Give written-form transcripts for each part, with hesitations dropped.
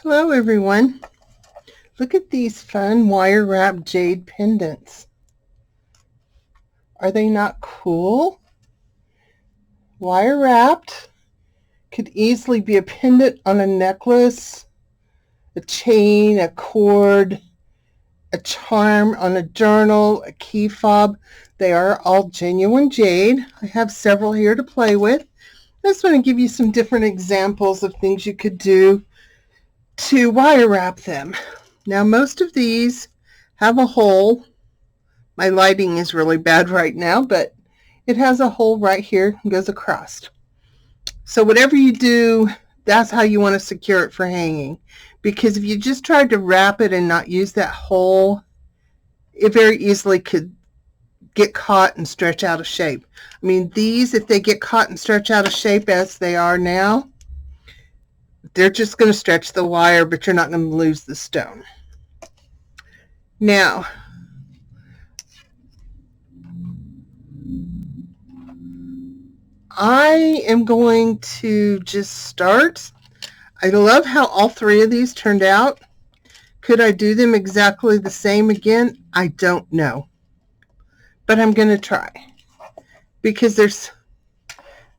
Hello everyone. Look at these fun wire wrap jade pendants. Are they not cool? Wire wrapped. Could easily be a pendant on a necklace, a chain, a cord, a charm on a journal, a key fob. They are all genuine jade. I have several here to play with. I just want to give you some different examples of things you could do to wire wrap them. Now most of these have a hole. My lighting is really bad right now, but it has a hole right here and goes across. So whatever you do, that's how you want to secure it for hanging. Because if you just tried to wrap it and not use that hole, it very easily could get caught and stretch out of shape. I mean, these, if they get caught and stretch out of shape as they are now, they're just going to stretch the wire, but you're not going to lose the stone. Now, I am going to just start. I love how all three of these turned out. Could I do them exactly the same again? I don't know. But I'm going to try. Because there's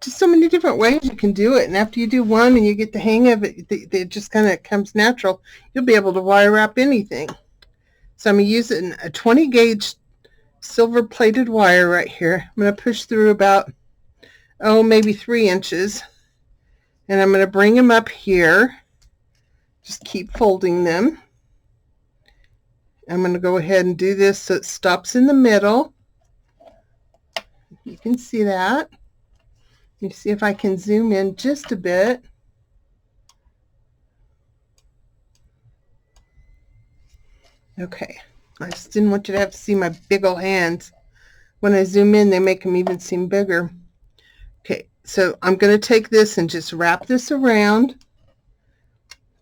just so many different ways you can do it. And after you do one and you get the hang of it, it just kind of comes natural. You'll be able to wire wrap anything. So I'm using a 20 gauge silver plated wire right here. I'm going to push through about, maybe 3 inches. And I'm going to bring them up here. Just keep folding them. I'm going to go ahead and do this so it stops in the middle. You can see that. You see if I can zoom in just a bit. Okay, I just didn't want you to have to see my big old hands. When I zoom in, they make them even seem bigger. Okay, so I'm going to take this and just wrap this around.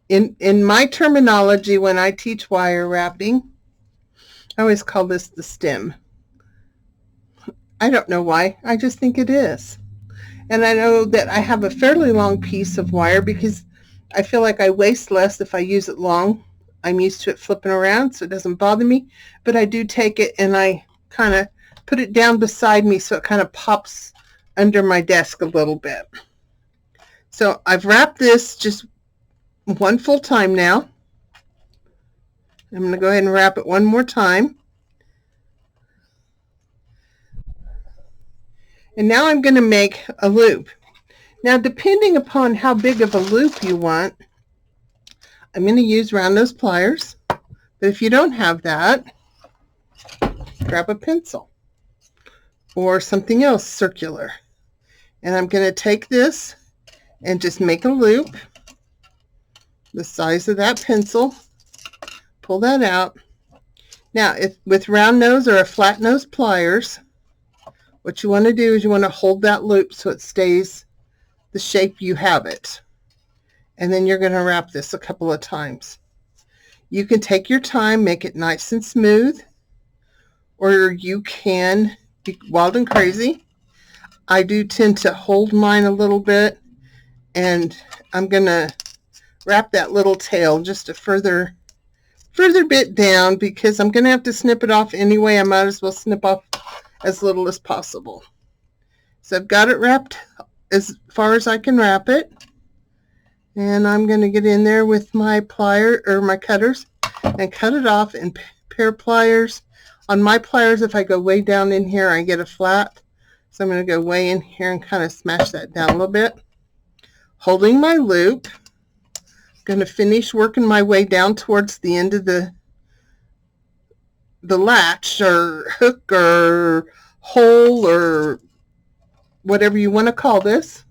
In my terminology, when I teach wire wrapping, I always call this the stem. I don't know why. I just think it is. And I know that I have a fairly long piece of wire because I feel like I waste less if I use it long. I'm used to it flipping around, so it doesn't bother me. But I do take it and I kind of put it down beside me so it kind of pops under my desk a little bit. So I've wrapped this just one full time now. I'm going to go ahead and wrap it one more time. And now I'm going to make a loop. Now, depending upon how big of a loop you want, I'm going to use round nose pliers. But if you don't have that, grab a pencil or something else circular. And I'm going to take this and just make a loop the size of that pencil. Pull that out. Now, if with round nose or a flat nose pliers, what you want to do is you want to hold that loop so it stays the shape you have it. And then you're going to wrap this a couple of times. You can take your time, make it nice and smooth, or you can be wild and crazy. I do tend to hold mine a little bit, and I'm going to wrap that little tail just a further bit down because I'm going to have to snip it off anyway. I might as well snip off as little as possible. So I've got it wrapped as far as I can wrap it. And I'm going to get in there with my plier or my cutters and cut it off in pair pliers. On my pliers, if I go way down in here, I get a flat. So I'm going to go way in here and kind of smash that down a little bit. Holding my loop, I'm going to finish working my way down towards the end of the latch or hook or hole or whatever you want to call this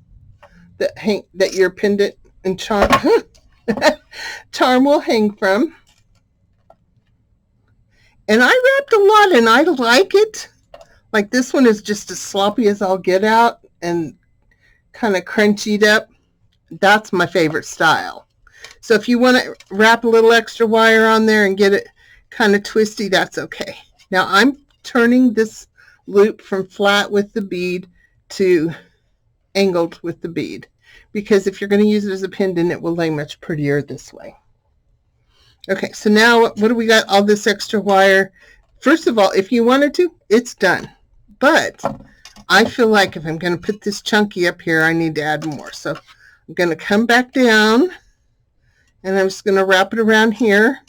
that your pendant and charm will hang from. And I wrapped a lot and I like it. Like this one is just as sloppy as I'll get out and kind of crunchied up. That's my favorite style. So if you want to wrap a little extra wire on there and get it kind of twisty, that's okay. Now I'm turning this loop from flat with the bead to angled with the bead, because if you're going to use it as a pendant, it will lay much prettier this way. Okay, so now what do we got all this extra wire? First of all, if you wanted to, it's done. But I feel like if I'm going to put this chunky up here, I need to add more. So I'm going to come back down, and I'm just going to wrap it around here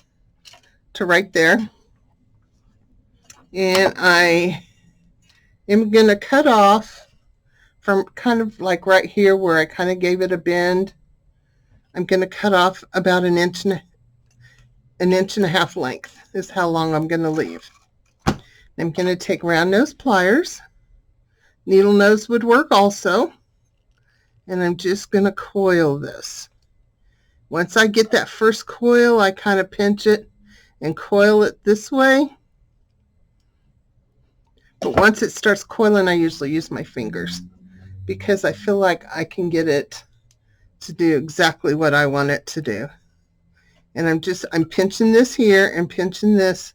to right there. And I am going to cut off from kind of like right here where I kind of gave it a bend. I'm going to cut off about an inch and a half length is how long I'm going to leave. I'm going to take round nose pliers. Needle nose would work also. And I'm just going to coil this. Once I get that first coil, I kind of pinch it and coil it this way. But once it starts coiling, I usually use my fingers because I feel like I can get it to do exactly what I want it to do. And I'm pinching this here and pinching this.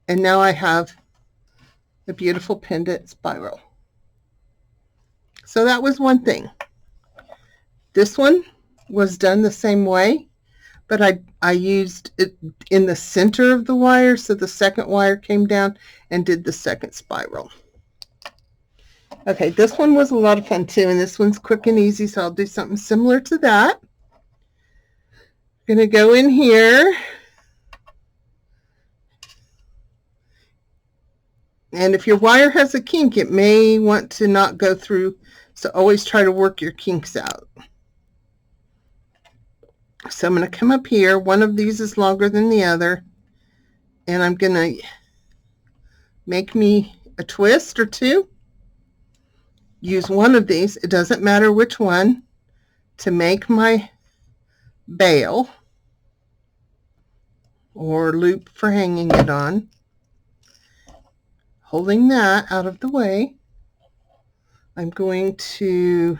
And now I have a beautiful pendant spiral. So that was one thing. This one was done the same way, but I used it in the center of the wire, so the second wire came down and did the second spiral. Okay, this one was a lot of fun too, and this one's quick and easy, so I'll do something similar to that. I'm going to go in here, and if your wire has a kink, it may want to not go through, so always try to work your kinks out. So I'm going to come up here. One of these is longer than the other, and I'm going to make me a twist or two. Use one of these, it doesn't matter which one, to make my bail or loop for hanging it on. Holding that out of the way, I'm going to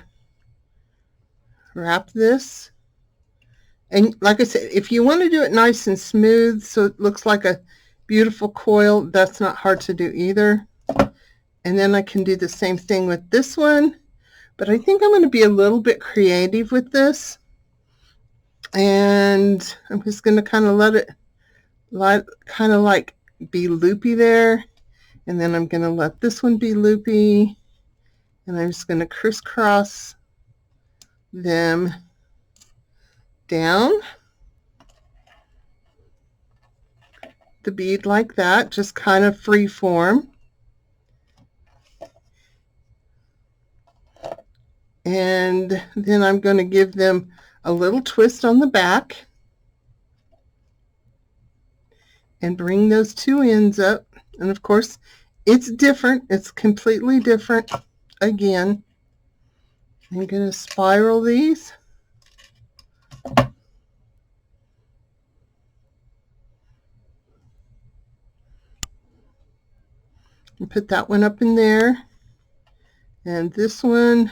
wrap this. And like I said, if you want to do it nice and smooth so it looks like a beautiful coil, that's not hard to do either. And then I can do the same thing with this one, but I think I'm going to be a little bit creative with this. And I'm just going to kind of let it kind of like be loopy there. And then I'm going to let this one be loopy. And I'm just going to crisscross them down the bead like that, just kind of free form. And then I'm going to give them a little twist on the back and bring those two ends up. And of course, it's different. It's completely different. Again, I'm going to spiral these. And put that one up in there. And this one,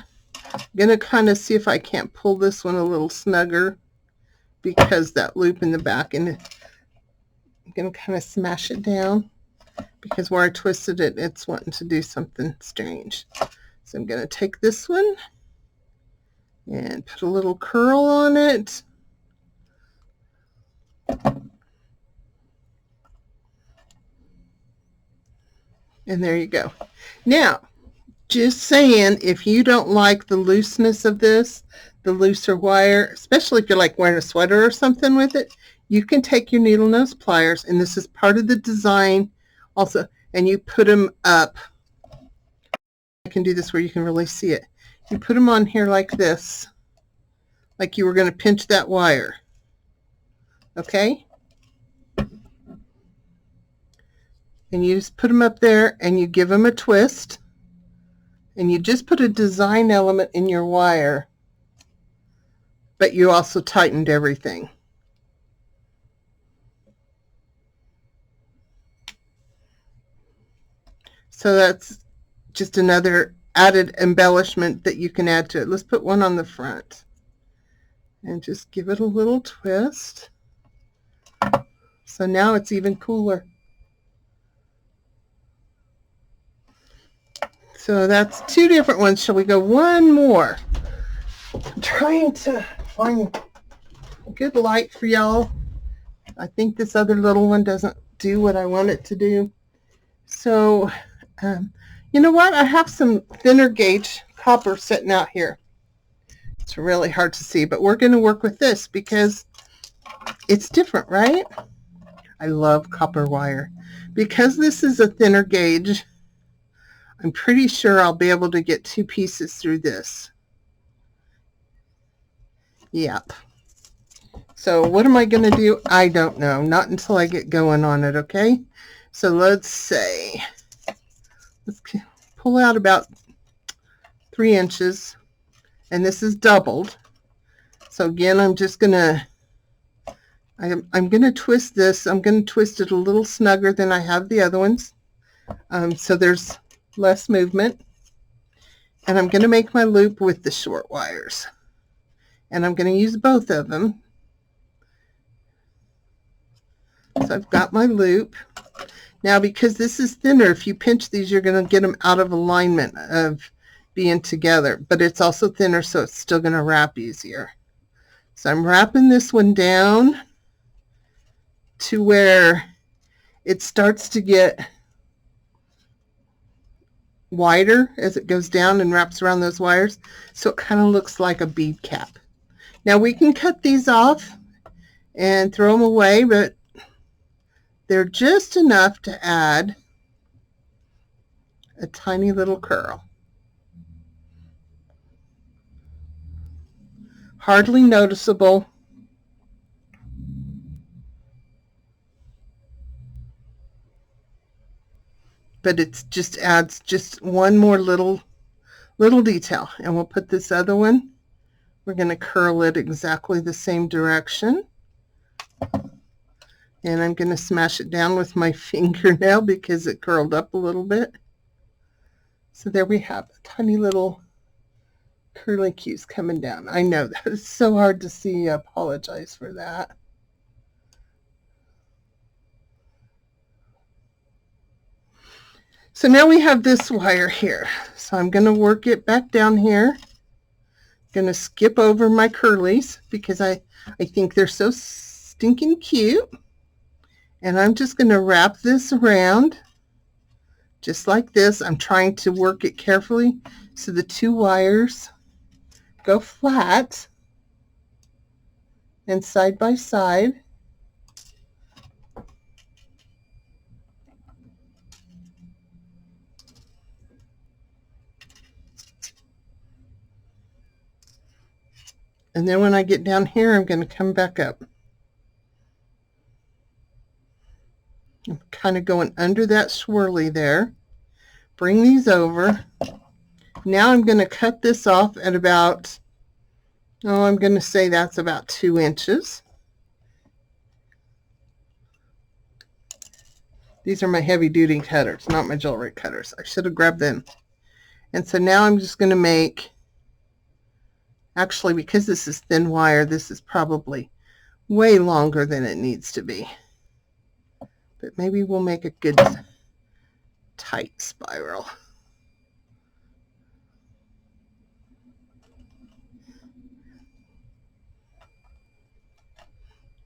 I'm going to kind of see if I can't pull this one a little snugger because that loop in the back, and I'm going to kind of smash it down because where I twisted it, it's wanting to do something strange. So I'm going to take this one and put a little curl on it. And there you go. Now, just saying, if you don't like the looseness of this, the looser wire, especially if you're like wearing a sweater or something with it, you can take your needle nose pliers, and this is part of the design also, and you put them up. I can do this where you can really see it. You put them on here like this, like you were going to pinch that wire. Okay? And you just put them up there and you give them a twist. And you just put a design element in your wire, but you also tightened everything. So that's just another added embellishment that you can add to it. Let's put one on the front and just give it a little twist. So now it's even cooler. So that's two different ones. Shall we go one more? I'm trying to find a good light for y'all I think this other little one doesn't do what I want it to do. So, you know what? I have some thinner gauge copper sitting out here. It's really hard to see, but we're going to work with this because it's different, right? I love copper wire. Because this is a thinner gauge, I'm pretty sure I'll be able to get 2 pieces through this. Yep. So what am I going to do? I don't know. Not until I get going on it, okay? So let's say, let's pull out about 3 inches, and this is doubled. So again, I'm just going to, I'm going to twist this. I'm going to twist it a little snugger than I have the other ones, so there's less movement. And I'm going to make my loop with the short wires. And I'm going to use both of them. So I've got my loop. Now, because this is thinner, if you pinch these, you're going to get them out of alignment of being together. But it's also thinner, so it's still going to wrap easier. So I'm wrapping this one down to where it starts to get wider as it goes down and wraps around those wires. So it kind of looks like a bead cap. Now we can cut these off and throw them away, but they're just enough to add a tiny little curl. Hardly noticeable. But it just adds just one more little detail. And we'll put this other one, we're going to curl it exactly the same direction. And I'm going to smash it down with my fingernail because it curled up a little bit. So there we have a tiny little curly cues coming down. I know that is so hard to see. I apologize for that. So now we have this wire here. So I'm going to work it back down here. Going to skip over my curlies because I think they're so stinking cute. And I'm just going to wrap this around just like this. I'm trying to work it carefully so the 2 wires go flat and side by side. And then when I get down here, I'm going to come back up. I'm kind of going under that swirly there. Bring these over. Now I'm going to cut this off at about, I'm going to say that's about 2 inches. These are my heavy duty cutters, not my jewelry cutters. I should have grabbed them. And so now I'm just going to make, actually, because this is thin wire, this is probably way longer than it needs to be. But maybe we'll make a good tight spiral.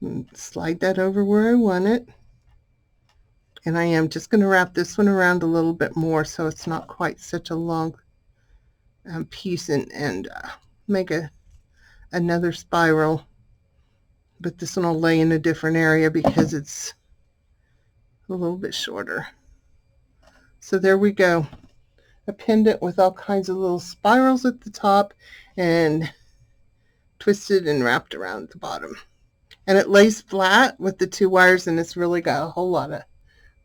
And slide that over where I want it. And I am just going to wrap this one around a little bit more so it's not quite such a long piece, and make another spiral. But this one will lay in a different area because it's a little bit shorter. So there we go. A pendant with all kinds of little spirals at the top and twisted and wrapped around the bottom. And it lays flat with the 2 wires, and it's really got a whole lot of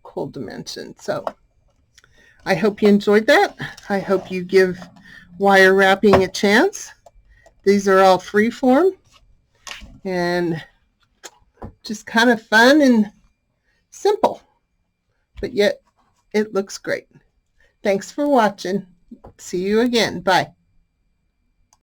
cool dimension. So I hope you enjoyed that. I hope you give wire wrapping a chance. These are all freeform and just kind of fun and simple, but yet it looks great. Thanks for watching. See you again. Bye.